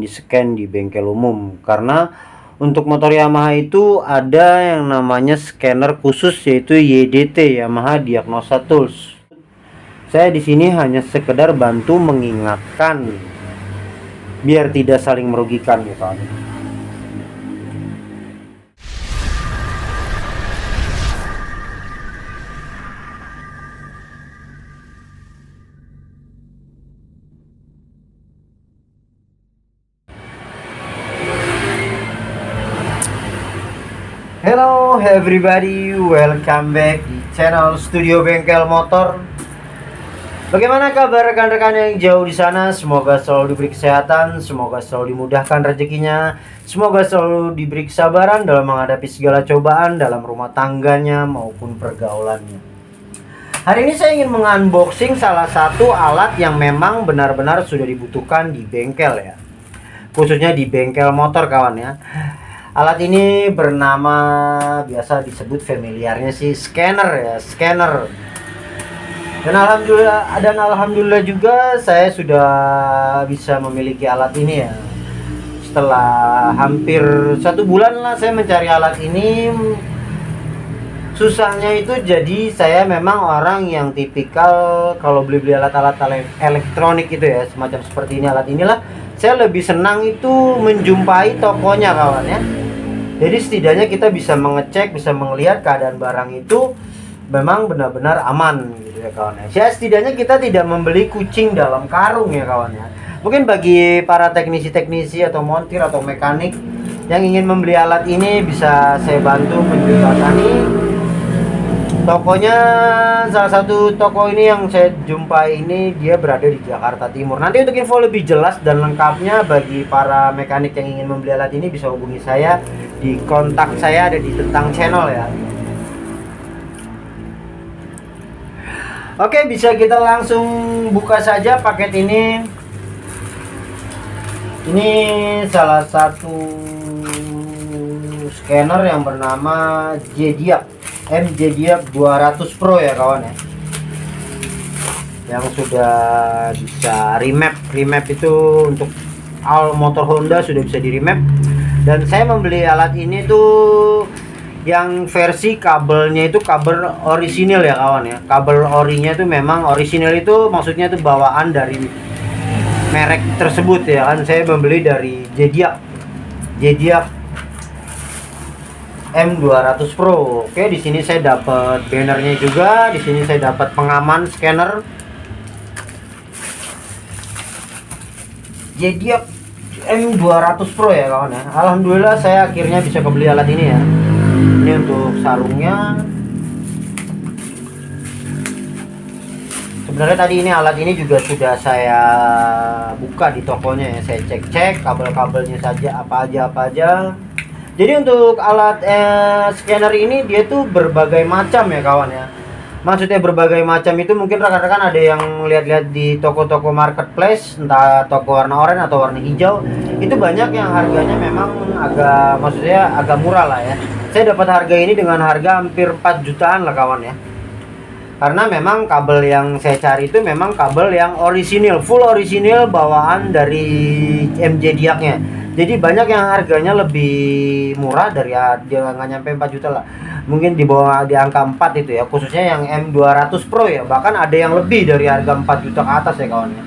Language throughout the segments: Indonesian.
di-scan di bengkel umum. Karena untuk motor Yamaha itu ada yang namanya scanner khusus, yaitu YDT, Yamaha Diagnosa Tools. Saya di sini hanya sekedar bantu mengingatkan biar tidak saling merugikan ya kawan. Hello everybody, welcome back di channel Studio Bengkel Motor. Bagaimana kabar rekan-rekan yang jauh di sana? Semoga selalu diberi kesehatan, semoga selalu dimudahkan rezekinya, semoga selalu diberi kesabaran dalam menghadapi segala cobaan dalam rumah tangganya maupun pergaulannya. Hari ini saya ingin mengunboxing salah satu alat yang memang benar-benar sudah dibutuhkan di bengkel ya, khususnya di bengkel motor kawan ya. Alat ini bernama, biasa disebut familiarnya sih, scanner ya, scanner. Dan alhamdulillah juga saya sudah bisa memiliki alat ini ya. Setelah hampir 1 bulan lah saya mencari alat ini. Susahnya itu jadi saya memang orang yang tipikal kalau beli alat-alat elektronik itu ya, semacam seperti ini, alat inilah saya lebih senang itu menjumpai tokonya kawan ya. Jadi setidaknya kita bisa mengecek, bisa melihat keadaan barang itu memang benar-benar aman gitu ya kawan ya. Ya setidaknya kita tidak membeli kucing dalam karung ya kawan ya. Mungkin bagi para teknisi-teknisi atau montir atau mekanik yang ingin membeli alat ini, bisa saya bantu menjembatani. Tokonya, salah satu toko ini yang saya jumpai ini dia berada di Jakarta Timur. Nanti untuk info lebih jelas dan lengkapnya bagi para mekanik yang ingin membeli alat ini bisa hubungi saya di kontak saya, ada di tentang channel ya. Oke, bisa kita langsung buka saja paket ini. Ini salah satu scanner yang bernama JDiag MJDiag 200 Pro ya kawan ya, yang sudah bisa remap itu untuk all motor Honda sudah bisa di remap. Dan saya membeli alat ini tuh yang versi kabelnya itu kabel orisinil ya kawan ya. Kabel orinya itu memang orisinil, itu maksudnya itu bawaan dari merek tersebut ya kan. Saya membeli dari JDiag M200 Pro. Oke, di sini saya dapat bannernya juga, di sini saya dapat pengaman scanner JDiag M200 Pro ya kawan ya. Alhamdulillah saya akhirnya bisa kebeli alat ini ya. Ini untuk sarungnya. Sebenarnya tadi ini alat ini juga sudah saya buka di tokonya ya. Saya cek-cek kabel-kabelnya saja apa aja. Jadi untuk alat scanner ini dia tuh berbagai macam ya kawan ya. Maksudnya berbagai macam itu mungkin rekan-rekan ada yang lihat-lihat di toko-toko marketplace, entah toko warna oranye atau warna hijau, itu banyak yang harganya memang agak murah lah ya. Saya dapat harga ini dengan harga hampir 4 jutaan lah kawan ya. Karena memang kabel yang saya cari itu memang kabel yang orisinil, full orisinil bawaan dari MJDiag-nya. Jadi banyak yang harganya lebih murah dari dia nggak nyampe 4 juta lah. Mungkin di bawah, di angka 4 itu ya, khususnya yang M200 Pro ya. Bahkan ada yang lebih dari harga 4 juta ke atas ya kawan ya.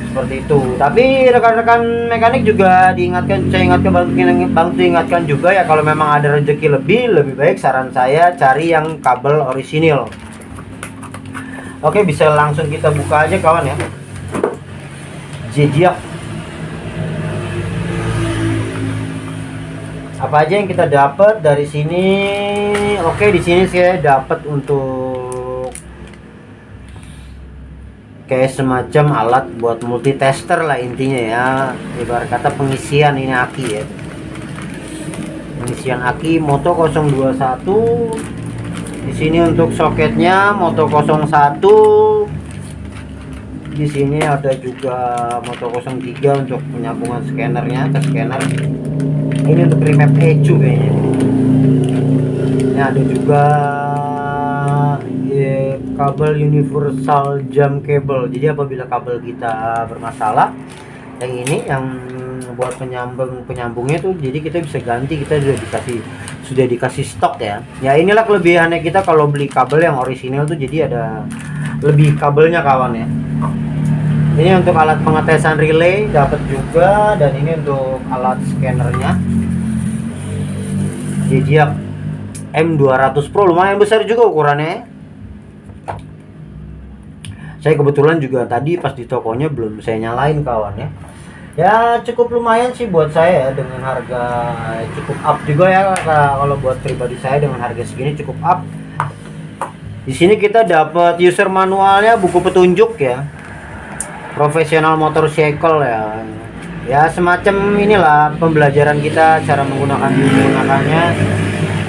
Seperti itu. Tapi rekan-rekan mekanik juga diingatkan, saya bantu ingatkan juga ya, kalau memang ada rezeki lebih baik saran saya cari yang kabel orisinil. Oke, bisa langsung kita buka aja kawan ya. JDiag. Apa aja yang kita dapat dari sini? Oke, di sini saya dapat untuk kayak semacam alat buat multitester lah intinya ya. Ibarat kata pengisian ini aki ya. Pengisian aki Moto 021. Di sini untuk soketnya Moto 01. Di sini ada juga Moto 03 untuk penyambungan scannernya ke scanner. Ini untuk remap ECU kayaknya. Ini ada juga kabel universal jam cable. Jadi apabila kabel kita bermasalah, yang ini yang buat penyambungnya tuh, jadi kita bisa ganti, kita sudah dikasih stok ya. Ya inilah kelebihannya kita kalau beli kabel yang orisinil tuh, jadi ada lebih kabelnya kawan ya. Ini untuk alat pengetesan relay dapat juga, dan ini untuk alat scannernya Zodiac M200 Pro, lumayan besar juga ukurannya. Saya kebetulan juga tadi pas di tokonya belum saya nyalain kawan ya. Ya cukup lumayan sih buat saya, dengan harga cukup up juga ya. Kalau buat pribadi saya dengan harga segini cukup up. Di sini kita dapat user manualnya, buku petunjuk ya, profesional motorcycle ya. Ya semacam inilah pembelajaran kita cara menggunakannya.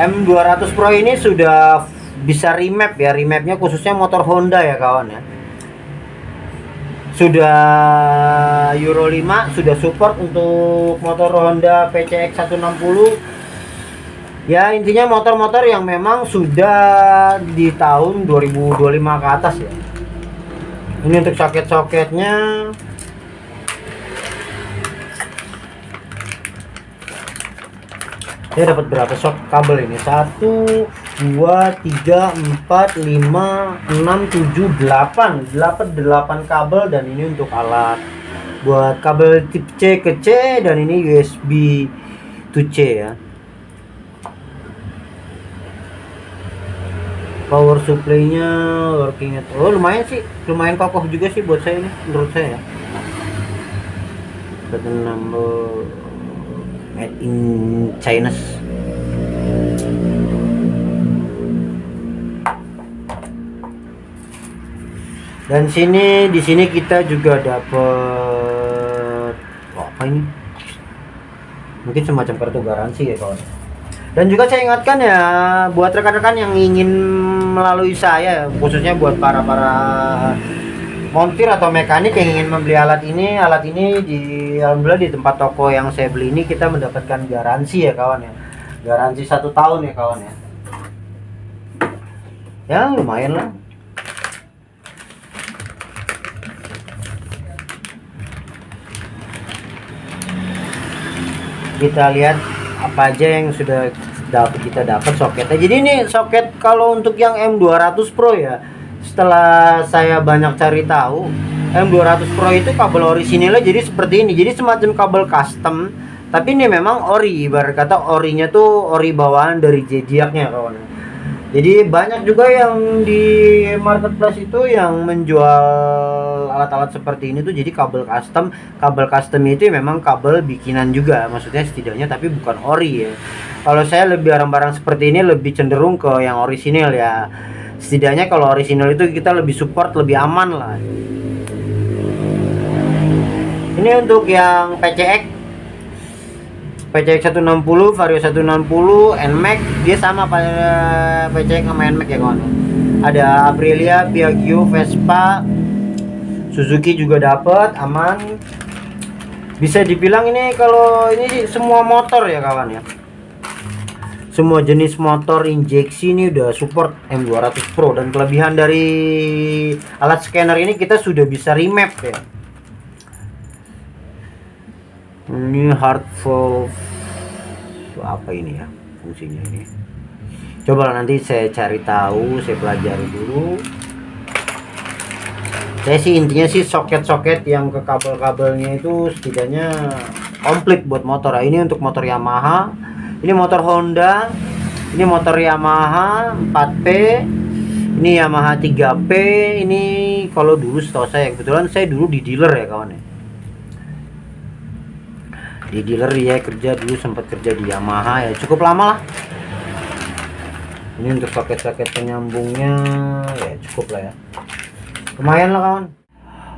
M200 Pro ini sudah bisa remap ya, remapnya khususnya motor Honda ya kawan ya. Sudah Euro 5, sudah support untuk motor Honda PCX 160. Ya intinya motor-motor yang memang sudah di tahun 2025 ke atas ya. Ini untuk soket-soketnya. Saya dapat berapa sok kabel ini? 1, 2, 3, 4, 5, 6, 7, 8. Dapat 8 kabel, dan ini untuk alat buat kabel tip C ke C, dan ini USB to C ya. Power supply-nya working. Oh lumayan sih, lumayan kokoh juga sih buat saya ini, menurut saya. Nomor made in China. Dan di sini kita juga dapat apa ini? Mungkin semacam kartu garansi ya kawan. Dan juga saya ingatkan ya buat rekan-rekan yang ingin melalui saya, khususnya buat para montir atau mekanik yang ingin membeli alat ini alhamdulillah di tempat toko yang saya beli ini kita mendapatkan garansi ya kawan ya. Garansi 1 tahun ya kawan ya. Ya lumayan lah. Kita lihat apa aja yang sudah kita dapat soketnya. Jadi ini soket kalau untuk yang M200 Pro ya, setelah saya banyak cari tahu, M200 Pro itu kabel orisinilnya jadi seperti ini. Jadi semacam kabel custom, tapi ini memang ori, ibarat kata orinya tuh ori bawaan dari Zodiac-nya kawan. Jadi banyak juga yang di marketplace itu yang menjual alat-alat seperti ini tuh jadi kabel custom. Kabel custom itu memang kabel bikinan juga, maksudnya setidaknya, tapi bukan ori ya. Kalau saya lebih barang-barang seperti ini lebih cenderung ke yang orisinil ya. Setidaknya kalau orisinil itu kita lebih support, lebih aman lah. Ini untuk yang PCX 160, Vario 160, NMAX, dia sama pada PCX sama NMAX ya kawan. Ada Aprilia, Piaggio, Vespa, Suzuki juga dapat, aman. Bisa dibilang ini kalau ini sih semua motor ya kawan ya. Semua jenis motor injeksi ini udah support M200 Pro, dan kelebihan dari alat scanner ini kita sudah bisa remap ya. Ini hard valve apa ini ya fungsinya ini? Coba nanti saya cari tahu, saya pelajari dulu. Saya sih intinya sih soket-soket yang ke kabel-kabelnya itu setidaknya komplit buat motor. Ini untuk motor Yamaha, ini motor Honda, ini motor Yamaha 4P, ini Yamaha 3P. Ini kalau dulu setahu saya, kebetulan saya dulu di dealer ya kawan ya. Di dealer ya, kerja dulu, sempat kerja di Yamaha ya, cukup lama lah. Ini untuk soket-soket penyambungnya ya cukup lah ya, lumayan lah kawan.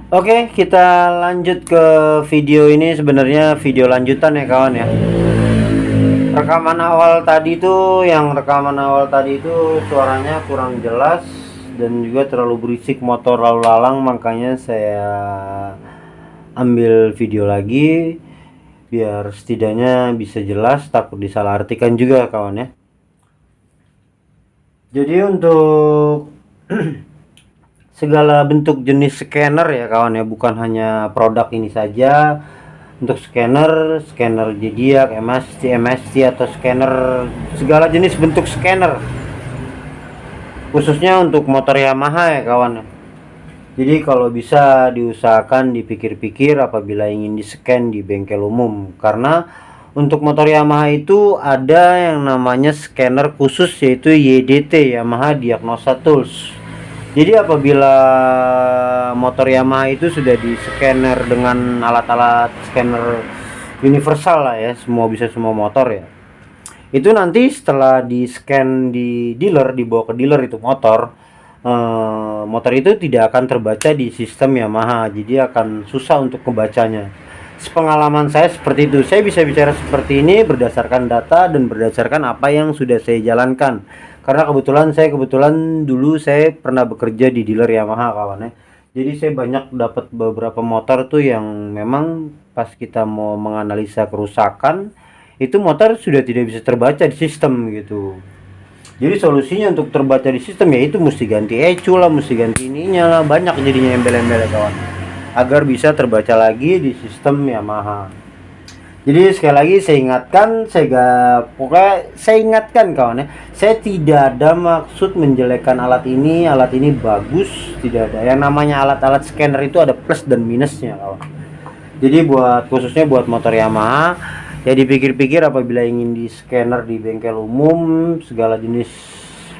Oke, kita lanjut ke video ini. Sebenarnya video lanjutan ya kawan ya. Rekaman awal tadi itu suaranya kurang jelas dan juga terlalu berisik motor lalu lalang, makanya saya ambil video lagi biar setidaknya bisa jelas, takut disalahartikan juga kawan ya. Jadi untuk segala bentuk jenis scanner ya kawan ya, bukan hanya produk ini saja, untuk scanner zodiac, MST atau scanner segala jenis bentuk scanner, khususnya untuk motor Yamaha ya kawan. Jadi kalau bisa diusahakan dipikir-pikir apabila ingin di-scan di bengkel umum, karena untuk motor Yamaha itu ada yang namanya scanner khusus, yaitu YDT, Yamaha Diagnosa Tools. Jadi apabila motor Yamaha itu sudah di scanner dengan alat-alat scanner universal lah ya, semua bisa semua motor ya, itu nanti setelah di scan di dealer, dibawa ke dealer itu motor, motor itu tidak akan terbaca di sistem Yamaha, jadi akan susah untuk membacanya. Sepengalaman saya seperti itu. Saya bisa bicara seperti ini berdasarkan data dan berdasarkan apa yang sudah saya jalankan, karena kebetulan dulu saya pernah bekerja di dealer Yamaha kawan ya. Jadi saya banyak dapat beberapa motor tuh yang memang pas kita mau menganalisa kerusakan, itu motor sudah tidak bisa terbaca di sistem gitu. Jadi solusinya untuk terbaca di sistem ya itu mesti ganti ECU lah, mesti ganti ininya lah, banyak jadinya embel-embel kawan, agar bisa terbaca lagi di sistem Yamaha. Jadi sekali lagi saya ingatkan, pokoknya saya ingatkan kawan ya, saya tidak ada maksud menjelekkan alat ini bagus, tidak ada. Yang namanya alat-alat scanner itu ada plus dan minusnya kawan. Jadi khususnya buat motor Yamaha ya, dipikir-pikir apabila ingin di scanner di bengkel umum segala jenis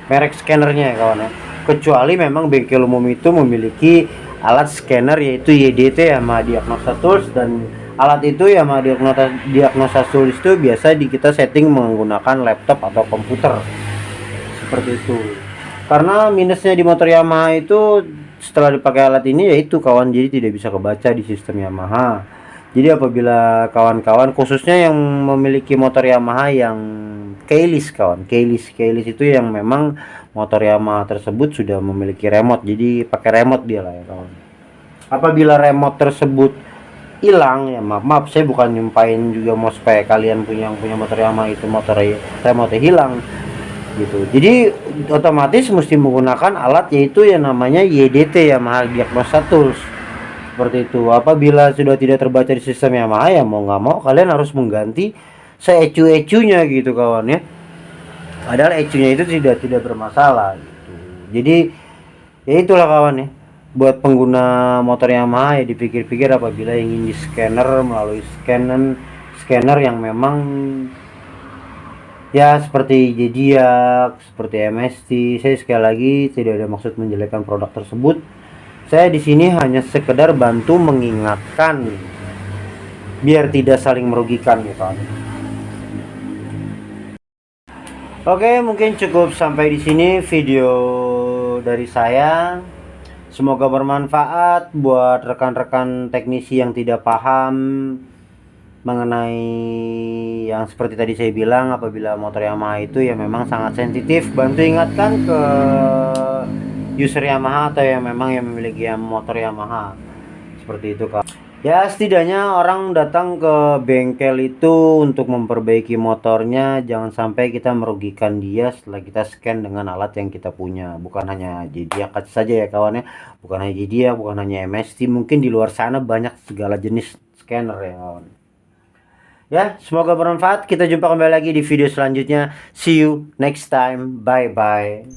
merek scannernya ya kawan ya. Kecuali memang bengkel umum itu memiliki alat scanner yaitu YDT, Yamaha Diagnosa Tools, dan alat itu Yamaha Diagnosa Tools itu biasa kita setting menggunakan laptop atau komputer seperti itu. Karena minusnya di motor Yamaha itu setelah dipakai alat ini yaitu kawan, jadi tidak bisa kebaca di sistem Yamaha. Jadi apabila kawan-kawan khususnya yang memiliki motor Yamaha yang keyless kawan, keyless itu yang memang motor Yamaha tersebut sudah memiliki remote, jadi pakai remote dia lah ya kawan. Apabila remote tersebut hilang ya, maaf saya bukan nyumpain juga mau supaya kalian punya motor Yamaha itu motor remote hilang gitu. Jadi otomatis mesti menggunakan alat yaitu yang namanya YDT, Yamaha Diagnosa Tools. Seperti itu. Apabila sudah tidak terbaca di sistem Yamaha ya mau nggak mau kalian harus mengganti se-ECU-nya gitu kawan ya. Padahal ECU-nya itu tidak bermasalah gitu. Jadi ya itulah kawan ya. Buat pengguna motor Yamaha ya dipikir-pikir apabila ingin di scanner melalui scanner yang memang ya seperti Zodiac, seperti MST. Saya sekali lagi tidak ada maksud menjelekkan produk tersebut. Saya di sini hanya sekedar bantu mengingatkan biar tidak saling merugikan ya kawan. Oke, mungkin cukup sampai di sini video dari saya. Semoga bermanfaat buat rekan-rekan teknisi yang tidak paham mengenai yang seperti tadi saya bilang, apabila motor Yamaha itu ya memang sangat sensitif. Bantu ingatkan ke user Yamaha atau yang memang yang memiliki motor Yamaha seperti itu kak. Ya setidaknya orang datang ke bengkel itu untuk memperbaiki motornya, jangan sampai kita merugikan dia setelah kita scan dengan alat yang kita punya. Bukan hanya Zodiac saja ya kawan ya, bukan hanya Zodiac, bukan hanya MST, mungkin di luar sana banyak segala jenis scanner ya kawan. Ya semoga bermanfaat, kita jumpa kembali lagi di video selanjutnya. See you next time, bye bye.